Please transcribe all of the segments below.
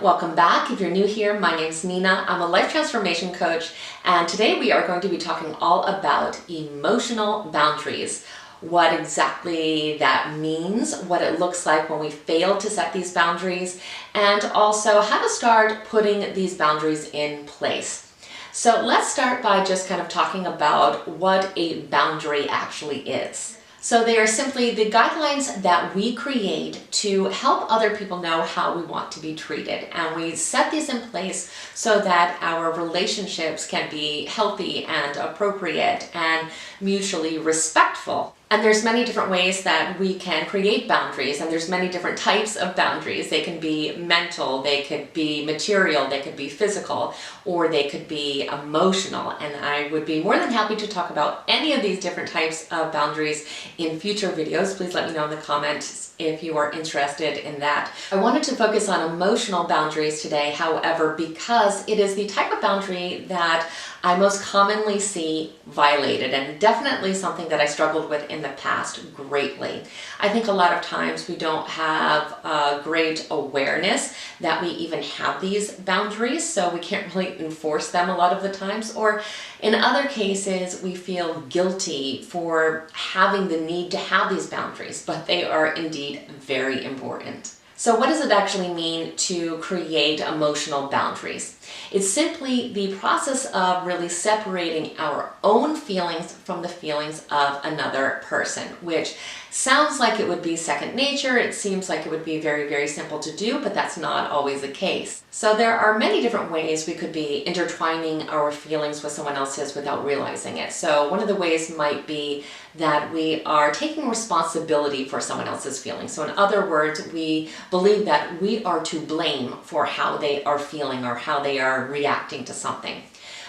welcome back. If you're new here, my name's Nina. I'm a life transformation coach, and today we are going to be talking all about emotional boundaries. What exactly that means, what it looks like when we fail to set these boundaries, and also how to start putting these boundaries in place. So let's start by just kind of talking about what a boundary actually is. So they are simply the guidelines that we create to help other people know how we want to be treated. And we set these in place so that our relationships can be healthy and appropriate and mutually respectful. And there's many different ways that we can create boundaries, and there's many different types of boundaries. They can be mental, they could be material, they could be physical, or they could be emotional. And I would be more than happy to talk about any of these different types of boundaries in future videos. Please let me know in the comments if you are interested in that. I wanted to focus on emotional boundaries today, however, because it is the type of boundary that I most commonly see violated, and definitely something that I struggled with in the past greatly. I think a lot of times we don't have a great awareness that we even have these boundaries, so we can't really enforce them a lot of the times, or in other cases we feel guilty for having the need to have these boundaries, but they are indeed very important. So what does it actually mean to create emotional boundaries? It's simply the process of really separating our own feelings from the feelings of another person, which sounds like it would be second nature. It seems like it would be very, very simple to do, but that's not always the case. So there are many different ways we could be intertwining our feelings with someone else's without realizing it. So one of the ways might be that we are taking responsibility for someone else's feelings. So in other words, we believe that we are to blame for how they are feeling or how they are reacting to something.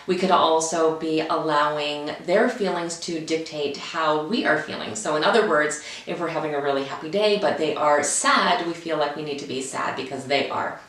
We could also be allowing their feelings to dictate how we are feeling. So in other words, if we're having a really happy day, but they are sad, we feel like we need to be sad because they are.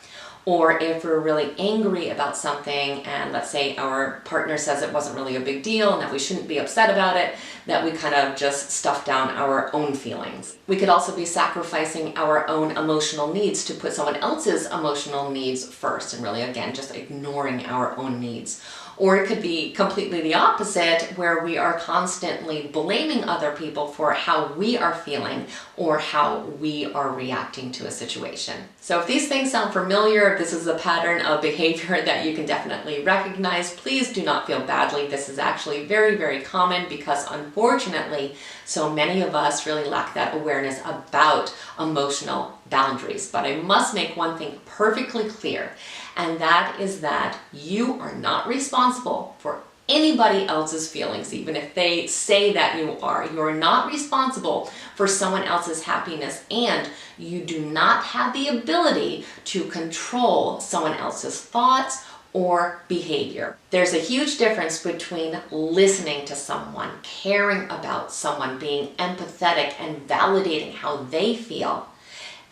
Or if we're really angry about something, and let's say our partner says it wasn't really a big deal and that we shouldn't be upset about it, that we kind of just stuff down our own feelings. We could also be sacrificing our own emotional needs to put someone else's emotional needs first, and really, again, just ignoring our own needs. Or it could be completely the opposite, where we are constantly blaming other people for how we are feeling or how we are reacting to a situation. So if these things sound familiar, if this is a pattern of behavior that you can definitely recognize, please do not feel badly. This is actually very, very common because unfortunately, so many of us really lack that awareness about emotional boundaries. But I must make one thing perfectly clear, and that is that you are not responsible for anybody else's feelings, even if they say that you are. You're not responsible for someone else's happiness, and you do not have the ability to control someone else's thoughts or behavior. There's a huge difference between listening to someone, caring about someone, being empathetic and validating how they feel,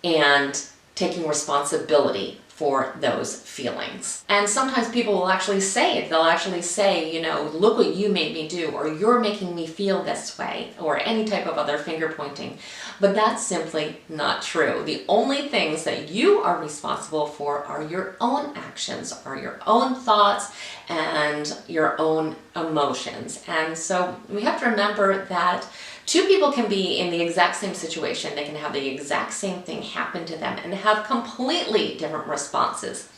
and taking responsibility for those feelings. And sometimes people will actually say it. They'll actually say, you know, look what you made me do, or you're making me feel this way, or any type of other finger pointing. But that's simply not true. The only things that you are responsible for are your own actions, are your own thoughts, and your own emotions. And so we have to remember that two people can be in the exact same situation. They can have the exact same thing happen to them and have completely different responses.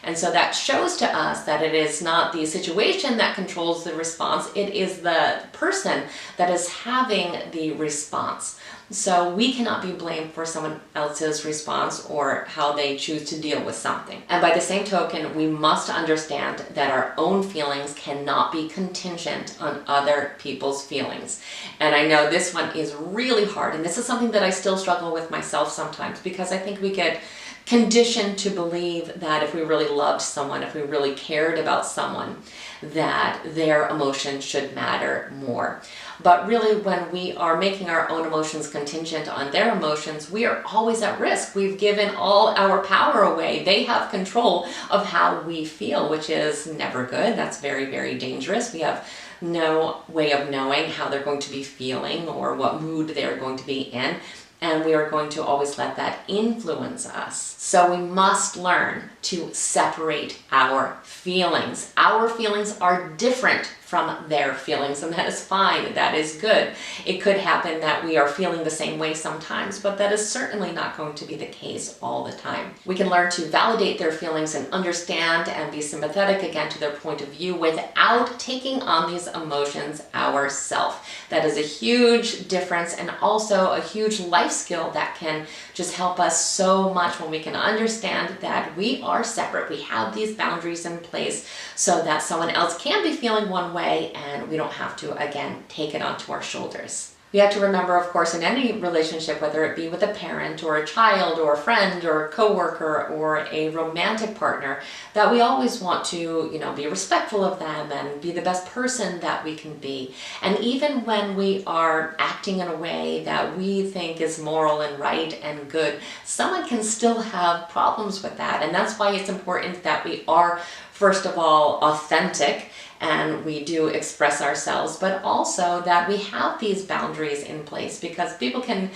And so that shows to us that it is not the situation that controls the response, it is the person that is having the response. So we cannot be blamed for someone else's response or how they choose to deal with something. And by the same token, we must understand that our own feelings cannot be contingent on other people's feelings. And I know this one is really hard, and this is something that I still struggle with myself sometimes, because I think we get conditioned to believe that if we really loved someone, if we really cared about someone, that their emotions should matter more. But really, when we are making our own emotions contingent on their emotions, we are always at risk. We've given all our power away. They have control of how we feel, which is never good. That's very, very dangerous. We have no way of knowing how they're going to be feeling or what mood they're going to be in. and we are going to always let that influence us. So we must learn to separate our feelings. Our feelings are different from their feelings, and that is fine. That is good. It could happen that we are feeling the same way sometimes, but that is certainly not going to be the case all the time. We can learn to validate their feelings and understand and be sympathetic again to their point of view without taking on these emotions ourselves. That is a huge difference, and also a huge life skill that can just help us so much when we can understand that we are separate. We have these boundaries in place so that someone else can be feeling one way and we don't have to, again, take it onto our shoulders. We have to remember, of course, in any relationship, whether it be with a parent or a child or a friend or a coworker or a romantic partner, that we always want to, be respectful of them and be the best person that we can be. And even when we are acting in a way that we think is moral and right and good, someone can still have problems with that. And that's why it's important that we are, first of all, authentic and we do express ourselves, but also that we have these boundaries in place, because people can,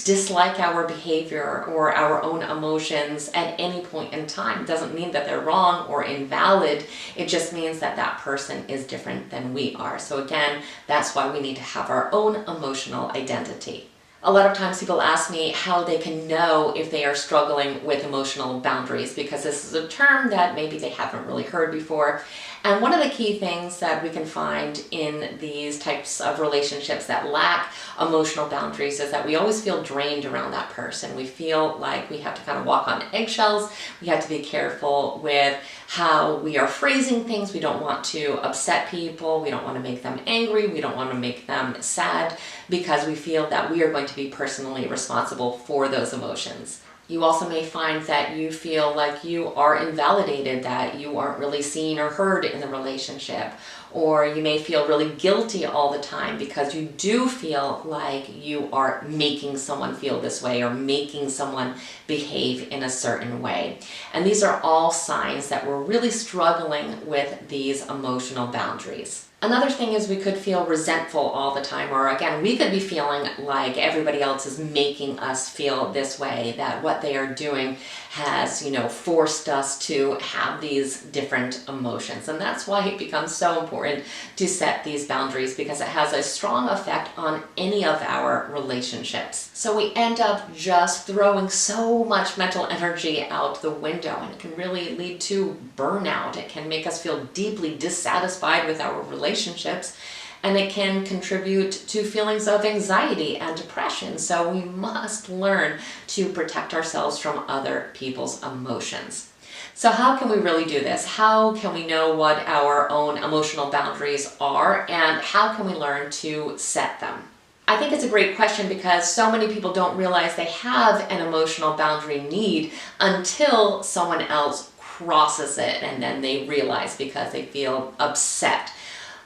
dislike our behavior or our own emotions at any point in time. It doesn't mean that they're wrong or invalid. It just means that that person is different than we are. So again, that's why we need to have our own emotional identity. A lot of times people ask me how they can know if they are struggling with emotional boundaries, because this is a term that maybe they haven't really heard before. And one of the key things that we can find in these types of relationships that lack emotional boundaries is that we always feel drained around that person. We feel like we have to kind of walk on eggshells. We have to be careful with how we are phrasing things. We don't want to upset people. We don't want to make them angry. We don't want to make them sad, because we feel that we are going to be personally responsible for those emotions. You also may find that you feel like you are invalidated, that you aren't really seen or heard in the relationship. Or you may feel really guilty all the time because you do feel like you are making someone feel this way or making someone behave in a certain way. And these are all signs that we're really struggling with these emotional boundaries. Another thing is we could feel resentful all the time, or again, we could be feeling like everybody else is making us feel this way, that what they are doing has, forced us to have these different emotions. And that's why it becomes so important to set these boundaries, because it has a strong effect on any of our relationships. So we end up just throwing so much mental energy out the window, and it can really lead to burnout. It can make us feel deeply dissatisfied with our relationships, and it can contribute to feelings of anxiety and depression. So we must learn to protect ourselves from other people's emotions. So how can we really do this? How can we know what our own emotional boundaries are, and how can we learn to set them? I think it's a great question, because so many people don't realize they have an emotional boundary need until someone else crosses it, and then they realize because they feel upset.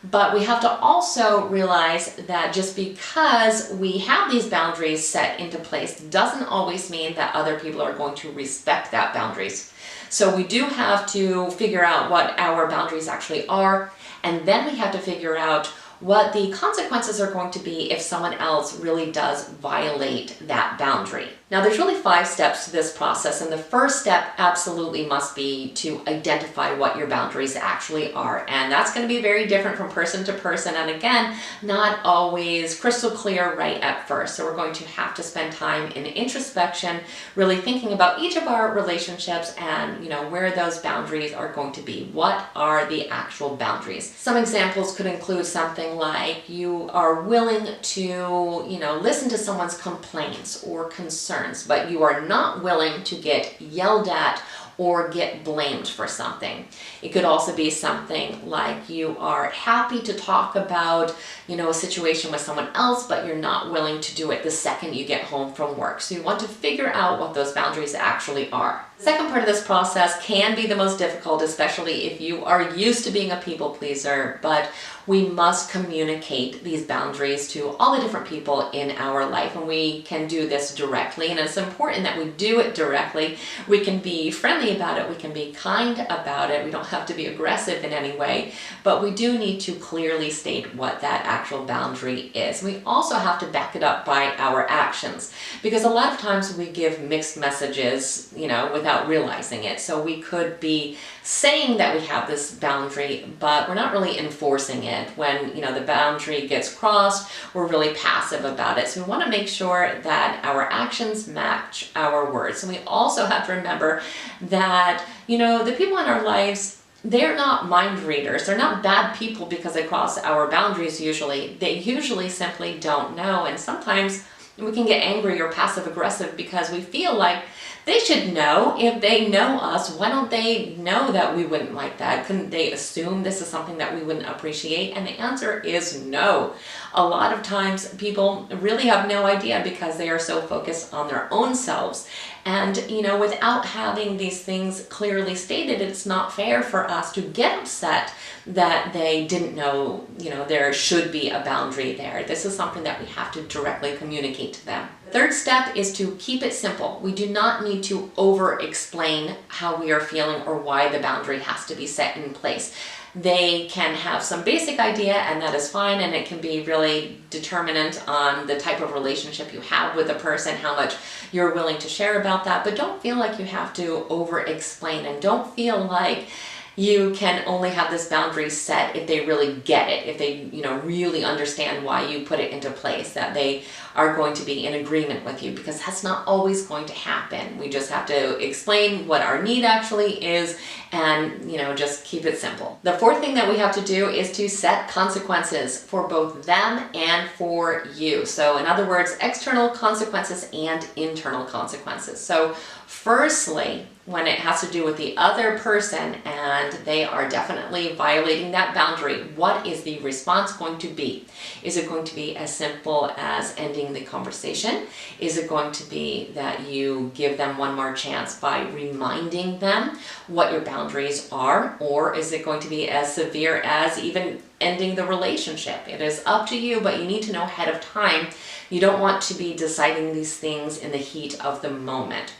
But we have to also realize that just because we have these boundaries set into place doesn't always mean that other people are going to respect that boundaries. So we do have to figure out what our boundaries actually are, and then we have to figure out what the consequences are going to be if someone else really does violate that boundary. Now, there's really 5 steps to this process, and the first step absolutely must be to identify what your boundaries actually are. And that's going to be very different from person to person, and again, not always crystal clear right at first. So we're going to have to spend time in introspection, really thinking about each of our relationships and, where those boundaries are going to be. What are the actual boundaries? Some examples could include something like you are willing to, listen to someone's complaints or concerns, but you are not willing to get yelled at or get blamed for something. It could also be something like you are happy to talk about, a situation with someone else, but you're not willing to do it the second you get home from work. So you want to figure out what those boundaries actually are. The second part of this process can be the most difficult, especially if you are used to being a people pleaser, but we must communicate these boundaries to all the different people in our life, and we can do this directly, and it's important that we do it directly. We can be friendly about it, we can be kind about it, we don't have to be aggressive in any way, but we do need to clearly state what that actual boundary is. We also have to back it up by our actions, because a lot of times we give mixed messages, without realizing it. So we could be saying that we have this boundary, but we're not really enforcing it. When, the boundary gets crossed, we're really passive about it. So we want to make sure that our actions match our words. And we also have to remember that, the people in our lives, they're not mind readers. They're not bad people because they cross our boundaries usually. They usually simply don't know. And sometimes we can get angry or passive aggressive because we feel like they should know. If they know us, why don't they know that we wouldn't like that? Couldn't they assume this is something that we wouldn't appreciate? And the answer is no. A lot of times people really have no idea because they are so focused on their own selves. And, without having these things clearly stated, it's not fair for us to get upset that they didn't know, there should be a boundary there. This is something that we have to directly communicate to them. The third step is to keep it simple. We do not need to over-explain how we are feeling or why the boundary has to be set in place. They can have some basic idea, and that is fine, and it can be really determinant on the type of relationship you have with a person, how much you're willing to share about that, but don't feel like you have to over-explain, and don't feel like you can only have this boundary set if they really get it, if they, really understand why you put it into place, that they are going to be in agreement with you, because that's not always going to happen. We just have to explain what our need actually is and, just keep it simple. The fourth thing that we have to do is to set consequences for both them and for you. So in other words, external consequences and internal consequences. So firstly, when it has to do with the other person and they are definitely violating that boundary, what is the response going to be? Is it going to be as simple as ending the conversation? Is it going to be that you give them one more chance by reminding them what your boundaries are? Or is it going to be as severe as even ending the relationship? It is up to you, but you need to know ahead of time. You don't want to be deciding these things in the heat of the moment.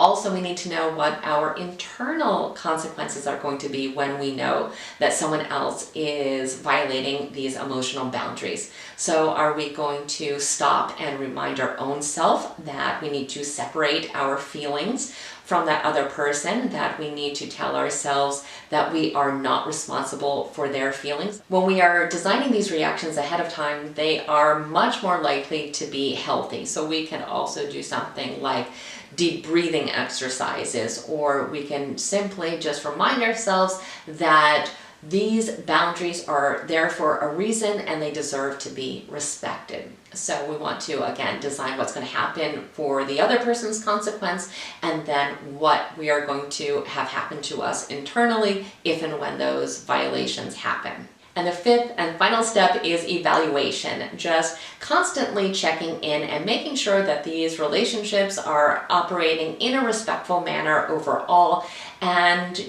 Also, we need to know what our internal consequences are going to be when we know that someone else is violating these emotional boundaries. So are we going to stop and remind our own self that we need to separate our feelings from that other person, that we need to tell ourselves that we are not responsible for their feelings? When we are designing these reactions ahead of time, they are much more likely to be healthy. So we can also do something like deep breathing exercises, or we can simply just remind ourselves that these boundaries are there for a reason and they deserve to be respected. So we want to, again, design what's going to happen for the other person's consequence, and then what we are going to have happen to us internally if and when those violations happen. And the fifth and final step is evaluation. Just constantly checking in and making sure that these relationships are operating in a respectful manner overall, and,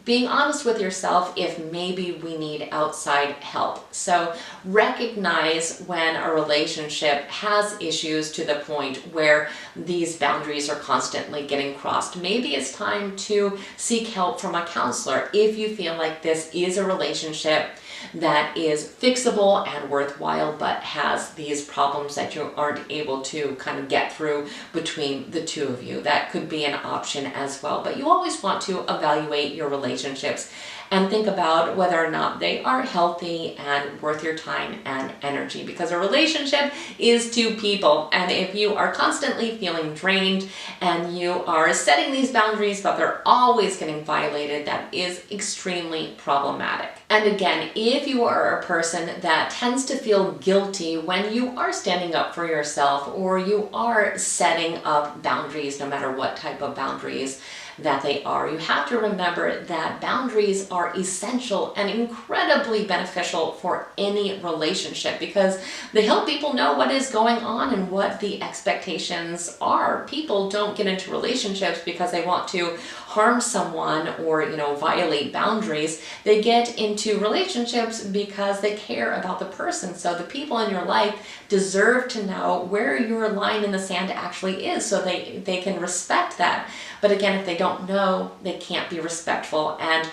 being honest with yourself if maybe we need outside help. So recognize when a relationship has issues to the point where these boundaries are constantly getting crossed. Maybe it's time to seek help from a counselor if you feel like this is a relationship that is fixable and worthwhile, but has these problems that you aren't able to kind of get through between the two of you. That could be an option as well. But you always want to evaluate your relationships and think about whether or not they are healthy and worth your time and energy, because a relationship is two people. And if you are constantly feeling drained and you are setting these boundaries but they're always getting violated, that is extremely problematic. And again, if you are a person that tends to feel guilty when you are standing up for yourself or you are setting up boundaries, no matter what type of boundaries, that they are. You have to remember that boundaries are essential and incredibly beneficial for any relationship because they help people know what is going on and what the expectations are. People don't get into relationships because they want to harm someone or, violate boundaries. They get into relationships because they care about the person. So the people in your life deserve to know where your line in the sand actually is so they can respect that. But again, if they don't know, they can't be respectful. And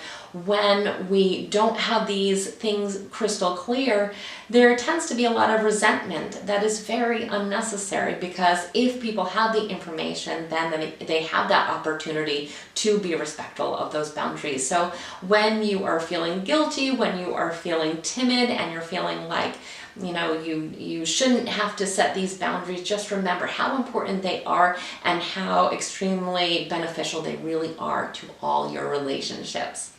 when we don't have these things crystal clear, there tends to be a lot of resentment that is very unnecessary, because if people have the information, then they have that opportunity to be respectful of those boundaries. So when you are feeling guilty, when you are feeling timid, and you're feeling like you shouldn't have to set these boundaries, just remember how important they are and how extremely beneficial they really are to all your relationships.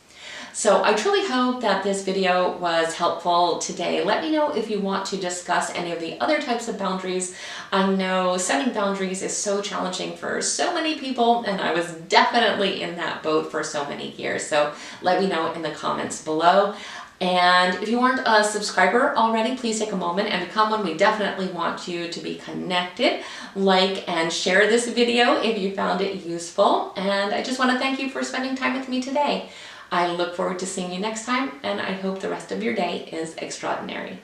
So I truly hope that this video was helpful today. Let me know if you want to discuss any of the other types of boundaries. I know setting boundaries is so challenging for so many people, and I was definitely in that boat for so many years. So let me know in the comments below. And if you aren't a subscriber already, please take a moment and become one. We definitely want you to be connected. Like and share this video if you found it useful. And I just want to thank you for spending time with me today. I look forward to seeing you next time, and I hope the rest of your day is extraordinary.